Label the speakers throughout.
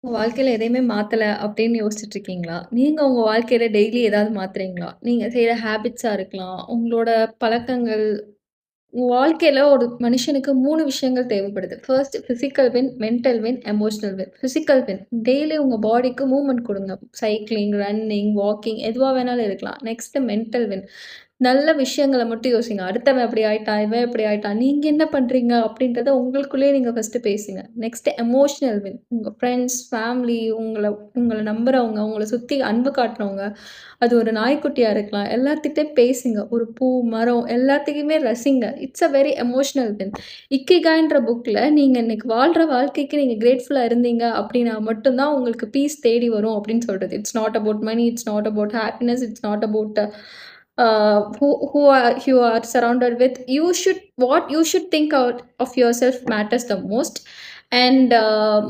Speaker 1: உங்க வாழ்க்கையில எதையுமே மாத்தல அப்படின்னு யோசிச்சுட்டு இருக்கீங்களா? நீங்க உங்க வாழ்க்கையில டெய்லி ஏதாவது மாத்துறீங்களா? நீங்க செய்ற ஹேபிட்ஸா இருக்கலாம், உங்களோட பழக்கங்கள், உங்க வாழ்க்கையில ஒரு மனுஷனுக்கு 3 விஷயங்கள் தேவைப்படுது. First physical win, mental win, emotional win. Physical win daily உங்க பாடிக்கு மூவ்மெண்ட் குடுங்க. சைக்கிளிங், ரன்னிங், வாக்கிங் எதுவா வேணாலும் இருக்கலாம். Next mental win. நல்ல விஷயங்கள மட்டும் யோசிங்க. அடுத்தவன் இப்படி ஆயிட்டான், இவன் இப்படி ஆயிட்டான். நீங்க என்ன பண்றீங்க? அப்படின்றத உங்களுக்குள்ளேயே நீங்க ஃபர்ஸ்ட்டு பேசுங்க. Next emotional win. உங்க ஃப்ரெண்ட்ஸ், ஃபேமிலி, உங்கள உங்கள நம்புறவங்க, உங்கள சுத்தி அன்பு காட்டுறவங்க, அது ஒரு நாய்க்குட்டியா இருக்கலாம். எல்லாத்துக்கிட்டயும் பேசுங்க. ஒரு பூ, மரம் எல்லாத்தையுமே ரசிங்க. It's a very emotional one. இக்கிகாய்ன்ற புக்ல நீங்க இன்னைக்கு வாழ்ற வாழ்க்கைக்கு நீங்க கிரேட்ஃபுல்லா இருந்தீங்க அப்படின்னா மட்டும் தான் உங்களுக்கு பீஸ் தேடி வரும் அப்படின்னு சொல்றது. It's not about money, it's not about happiness, it's not about who you are surrounded with. You should what you should think out of yourself matters the most. And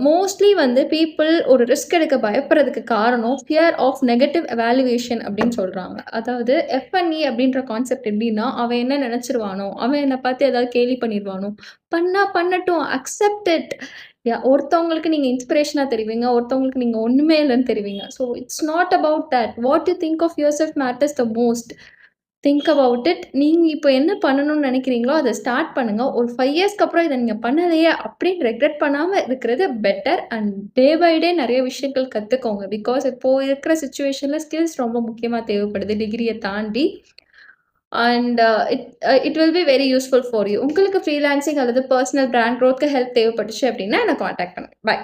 Speaker 1: mostly வந்து people ஒரு risk எடுக்க பயப்படுறதுக்கு காரணம் fear of negative evaluation அப்படின்னு சொல்றாங்க. அதாவது எஃப்என்இ அப்படின்ற concept எப்படின்னா, அவன் என்ன நினைச்சிருவானோ, அவன் என்ன பார்த்து ஏதாவது கேலி பண்ணிருவானோ, பண்ணா பண்ணட்டும், அக்செப்ட் இட். ஒருத்தவங்களுக்கு நீங்க இன்ஸ்பிரேஷனா தெரிவீங்க, ஒருத்தவங்களுக்கு நீங்க ஒண்ணுமே இல்லன்னு தெரிவீங்க. So it's not about that. What you think of yourself matters the most. Think about it. நீங்க இப்போ என்ன பண்ணணும்னு நெனைக்கிறீங்களோ, அத ஸ்டார்ட் பண்ணுங்க. ஒரு 5 இயர்ஸ்க்கு அப்புறம் இத நீங்க பண்ணலையே அப்படின்னு ரெக்ரெட் பண்ணாம இருக்கிறது better. And day by day நெறைய விஷயங்கள் கத்துக்கோங்க. பிகாஸ் இப்போ இருக்கிற சிச்சுவேஷன்ல ஸ்கில்ஸ் ரொம்ப முக்கியமா தேவைப்படுது, டிகிரிய தாண்டி. And it will be very useful for you. உங்களுக்கு ஃப்ரீலான்சிங் அல்லது பெர்சனல் பிராண்ட் குரோத்க்கு ஹெல்ப் தேவைப்பட்டுச்சு அப்படின்னா என்ன கான்டாக்ட் பண்ணுங்க. பை.